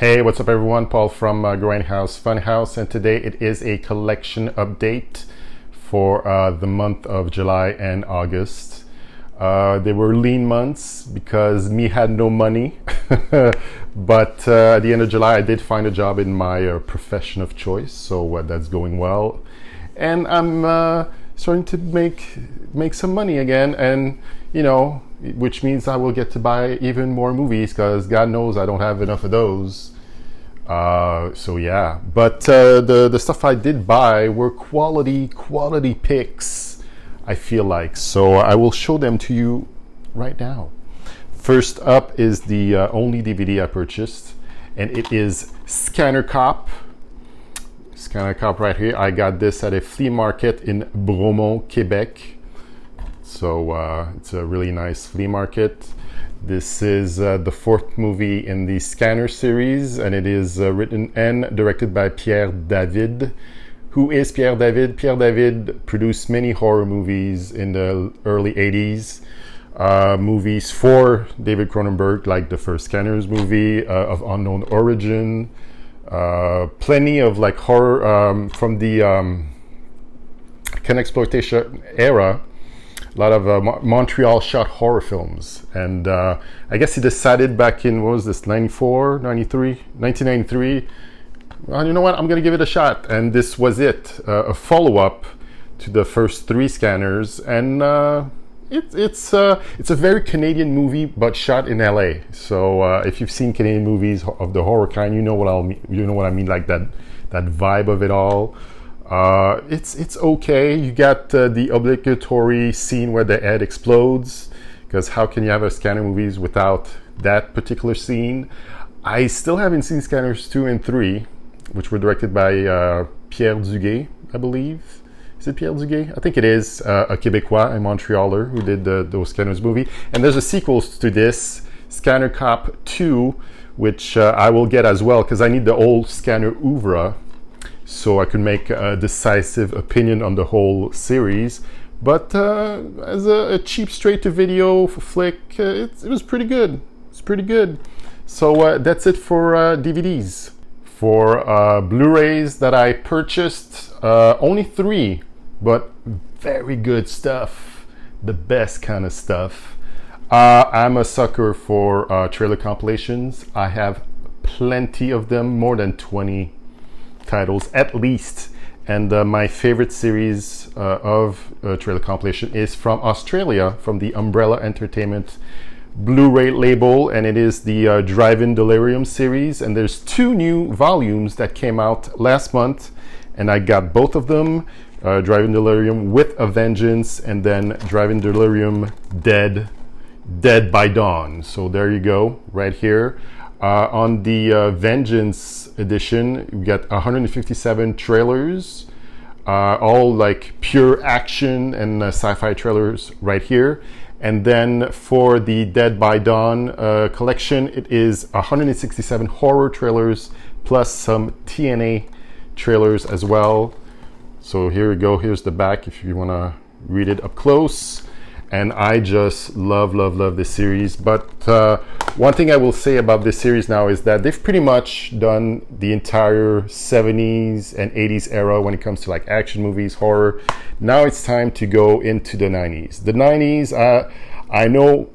Hey, what's up everyone? Paul from Grindhouse Funhouse, and today it is a collection update for the month of July and August. They were lean months because me had no money, but at the end of July I did find a job in my profession of choice, so that's going well. And I'm starting to make some money again, and which means I will get to buy even more movies because God knows I don't have enough of those. So yeah, but the stuff I did buy were quality picks, I feel like, so I will show them to you right now. First up is the only DVD I purchased, and it is Scanner Cop right here. I got this at a flea market in Bromont, Quebec, so it's a really nice flea market. This is the fourth movie in the Scanner series, and it is written and directed by Pierre David. Who is Pierre David? Pierre David produced many horror movies in the early 80s. Movies for David Cronenberg, like the first Scanners movie, of unknown origin. Plenty of like horror from the Exploitation era. A lot of Montreal shot horror films, and I guess he decided back in, what was this, 1993, well, you know what, I'm gonna give it a shot, and this was it, a follow-up to the first three Scanners, and it's a very Canadian movie but shot in LA. So if you've seen Canadian movies of the horror kind, you know what I mean, like that vibe of it all. It's okay. You got the obligatory scene where the head explodes, because how can you have a Scanner movies without that particular scene? I still haven't seen Scanners 2 and 3, which were directed by Pierre Duguay, I believe. Is it Pierre Duguay? I think it is, a Québécois, a Montrealer, who did those Scanners movie. And there's a sequel to this, Scanner Cop 2, which I will get as well, because I need the old Scanner oeuvre, so I can make a decisive opinion on the whole series. But as a cheap straight-to-video flick, it was pretty good. It's pretty good. So that's it for DVDs. For Blu-rays that I purchased, only 3, but very good stuff. The best kind of stuff. I'm a sucker for trailer compilations. I have plenty of them, more than 20 titles at least, and my favorite series of trailer compilation is from Australia, from the Umbrella Entertainment Blu-ray label, and it is the Drive-In Delirium series, and there's 2 new volumes that came out last month, and I got both of them, Drive-In Delirium with a Vengeance, and then Drive-In Delirium Dead by Dawn. So there you go, right here. On the Vengeance edition, we got 157 trailers, all like pure action and sci-fi trailers right here. And then for the Dead by Dawn collection, it is 167 horror trailers plus some TNA trailers as well. So here we go. Here's the back if you want to read it up close. And I just love this series. But one thing I will say about this series now is that they've pretty much done the entire 70s and 80s era when it comes to like action movies, horror. Now it's time to go into the 90s. The 90s, I know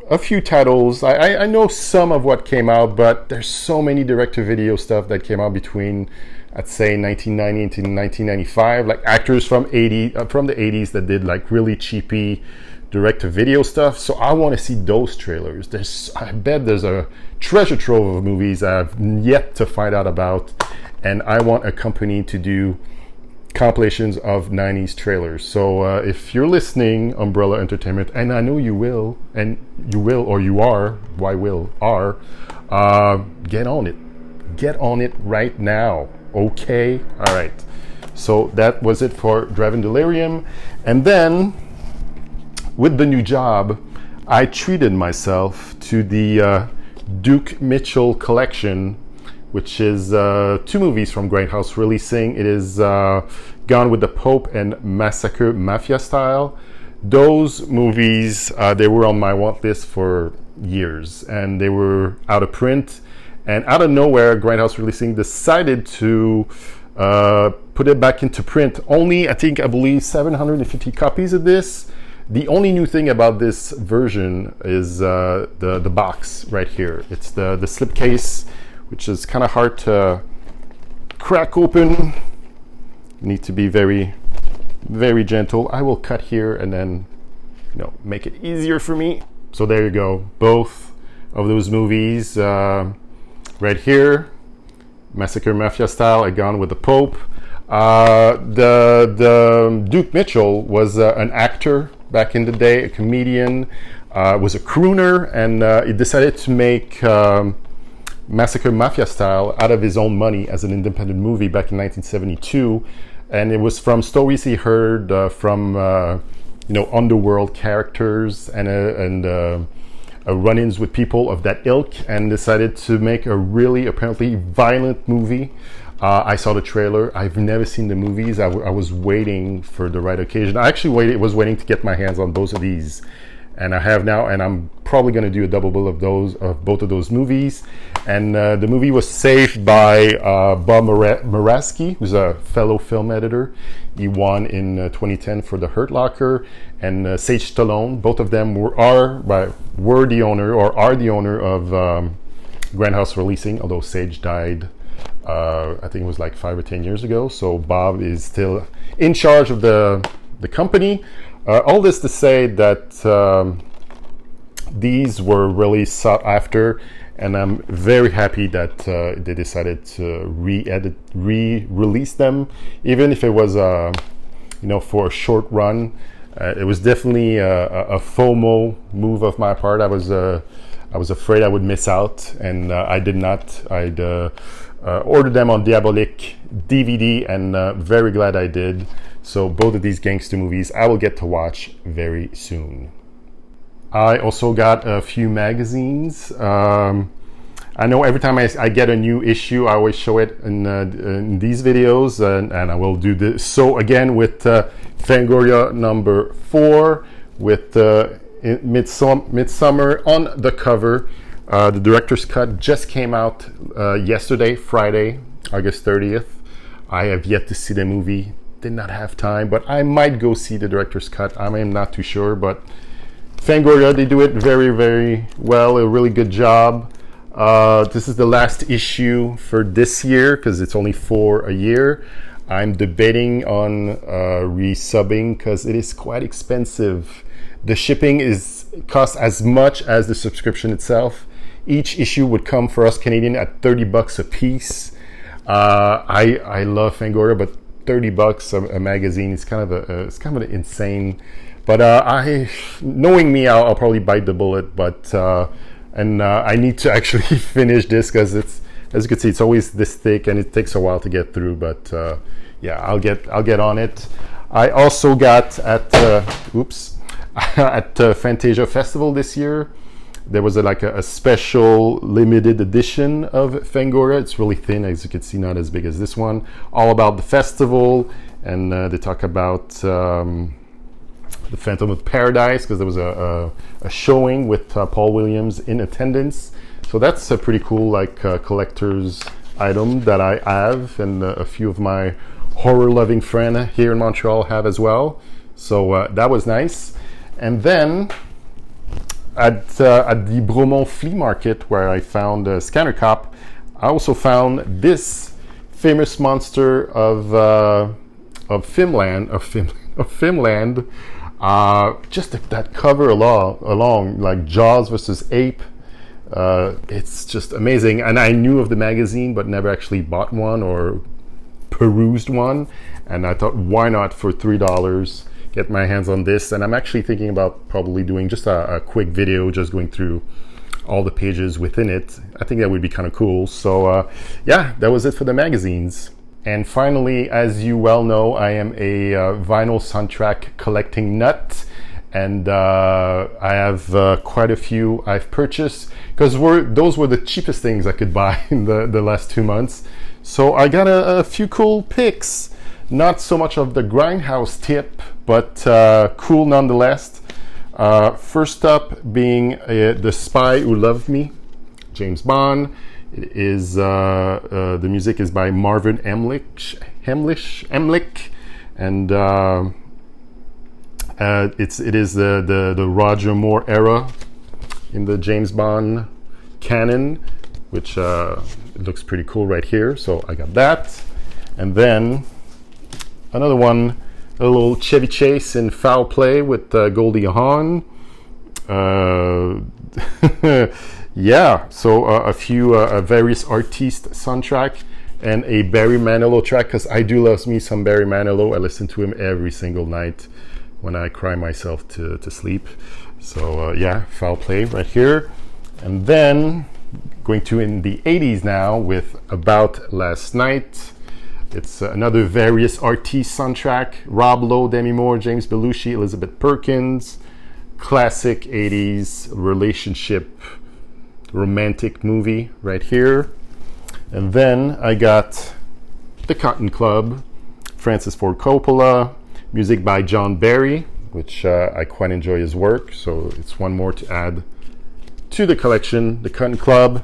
a few titles. I know some of what came out, but there's so many direct-to-video stuff that came out between, I'd say, 1990 to 1995. Like actors from the 80s that did like really cheapy direct-to-video stuff. So I want to see those trailers. I bet there's a treasure trove of movies I've yet to find out about, and I want a company to do compilations of 90s trailers. So if you're listening, Umbrella Entertainment, and I know you will, or you are, get on it right now. Okay, all right. So that was it for Drive-In Delirium, and then with the new job, I treated myself to the Duke Mitchell collection, which is 2 movies from Grindhouse releasing. It is Gone with the Pope and Massacre Mafia Style. Those movies, they were on my want list for years, and they were out of print. And out of nowhere, Grindhouse Releasing decided to put it back into print. Only, I believe 750 copies of this. The only new thing about this version is the box right here. It's the slipcase, which is kind of hard to crack open. You need to be very, very gentle. I will cut here and then, make it easier for me. So there you go. Both of those movies right here. Massacre Mafia Style, A Gone with the Pope. The Duke Mitchell was an actor back in the day, a comedian, was a crooner, and he decided to make Massacre Mafia Style out of his own money as an independent movie back in 1972. And it was from stories he heard from underworld characters and run-ins with people of that ilk, and decided to make a really apparently violent movie. I saw the trailer. I've never seen the movies. I was waiting for the right occasion. I actually was waiting to get my hands on both of these, and I have now, and I'm probably going to do a double bill of both of those movies. And the movie was saved by Bob Moraski, who's a fellow film editor. He won in 2010 for The Hurt Locker, and Sage Stallone. Both of them are the owner of Grindhouse Releasing, although Sage died I think it was like 5 or 10 years ago. So Bob is still in charge of the company. All this to say that these were really sought after, and I'm very happy that they decided to re-release them, even if it was for a short run. It was definitely a FOMO move of my part. I was afraid I would miss out, and I did not. I'd ordered them on Diabolique DVD, and very glad I did. So both of these gangster movies I will get to watch very soon. I also got a few magazines. I know every time I get a new issue, I always show it in these videos, and I will do this. So again with Fangoria number 4 with Midsummer on the cover. The director's cut just came out yesterday, Friday, August 30th. I have yet to see the movie. Did not have time, but I might go see the director's cut. I am not too sure, but Fangoria, they do it very, very well. A really good job. This is the last issue for this year because it's only for a year. I'm debating on resubbing because it is quite expensive. The shipping costs as much as the subscription itself. Each issue would come for us Canadian at $30 a piece. I love Fangoria, but $30 a magazine is kind of insane. But knowing me, I'll probably bite the bullet. But I need to actually finish this because it's, as you can see, it's always this thick and it takes a while to get through. But yeah, I'll get on it. I also got at Fantasia Festival this year. There was a special limited edition of Fangoria. It's really thin, as you can see, not as big as this one. All about the festival, and they talk about the Phantom of Paradise because there was a showing with Paul Williams in attendance. So that's a pretty cool collector's item that I have, and a few of my horror-loving friends here in Montreal have as well. So that was nice. And then at the Bromont Flea Market, where I found Scanner Cop, I also found this famous monster of Filmland, just that cover along like Jaws versus Ape. It's just amazing. And I knew of the magazine, but never actually bought one or perused one. And I thought, why not for $3? Get my hands on this, and I'm actually thinking about probably doing just a quick video, just going through all the pages within it. I think that would be kind of cool. So yeah, that was it for the magazines. And finally, as you well know, I am a vinyl soundtrack collecting nut, and I have quite a few I've purchased because those were the cheapest things I could buy in the last 2 months. So I got a few cool picks. Not so much of the Grindhouse tip, but cool nonetheless. First up being The Spy Who Loved Me, James Bond. It is the music is by Marvin Emlich, and it is the Roger Moore era in the James Bond canon, which it looks pretty cool right here. So I got that, and then another one, a little Chevy Chase in Foul Play with Goldie Hawn. Yeah, so a few various artiste soundtrack and a Barry Manilow track, because I do love me some Barry Manilow. I listen to him every single night when I cry myself to sleep. So yeah, Foul Play right here. And then going to in the 80s now with About Last Night. It's another various artiste soundtrack. Rob Lowe, Demi Moore, James Belushi, Elizabeth Perkins. Classic 80s relationship romantic movie right here. And then I got The Cotton Club, Francis Ford Coppola, music by John Barry, which I quite enjoy his work, so it's one more to add to the collection, The Cotton Club.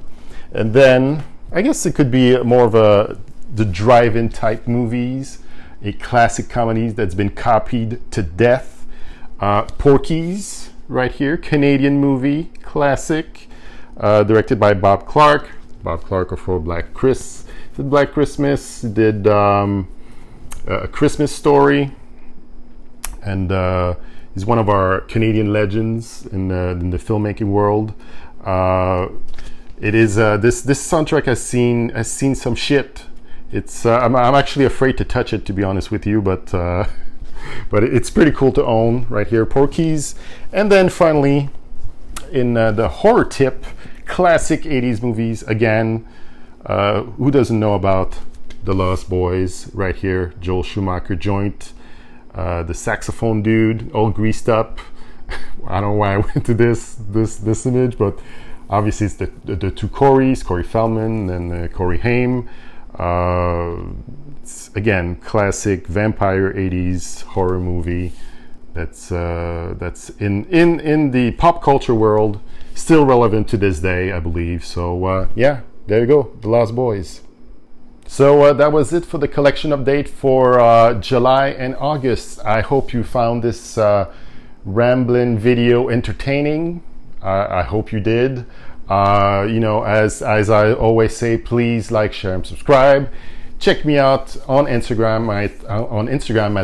And then I guess it could be more of the drive-in type movies, a classic comedy that's been copied to death. Porky's right here, Canadian movie, classic, directed by Bob Clark. Bob Clark for Black Christmas, did A Christmas Story, and he's one of our Canadian legends in the filmmaking world. It is this soundtrack has seen some shit. It's I'm actually afraid to touch it, to be honest with you, but it's pretty cool to own right here. Porky's. And then finally, in the horror tip, classic 80s movies again. Who doesn't know about The Lost Boys right here? Joel Schumacher joint, the saxophone dude all greased up. I don't know why I went to this image, but obviously it's the two Corys, Corey Feldman and Corey Haim. It's, again, classic vampire 80s horror movie that's in the pop culture world, still relevant to this day, I believe. So yeah, there you go, The Lost Boys. So that was it for the collection update for July and August. I hope you found this rambling video entertaining. I hope you did. You know, as I always say, please like, share, and subscribe. Check me out on Instagram at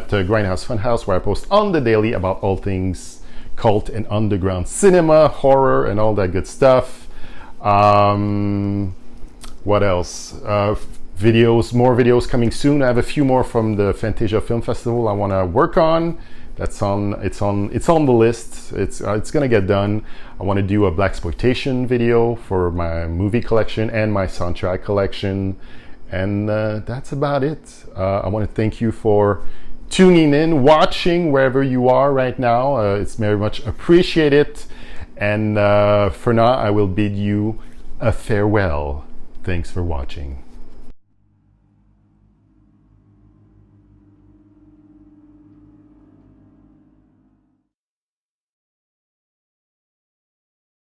Grindhouse Funhouse, where I post on the daily about all things cult and underground cinema, horror, and all that good stuff. What else? More videos coming soon. I have a few more from the Fantasia Film Festival I want to work on. It's on the list. It's gonna get done. I want to do a blaxploitation video for my movie collection and my soundtrack collection, and that's about it. I want to thank you for tuning in, watching wherever you are right now. It's very much appreciated. And for now, I will bid you a farewell. Thanks for watching.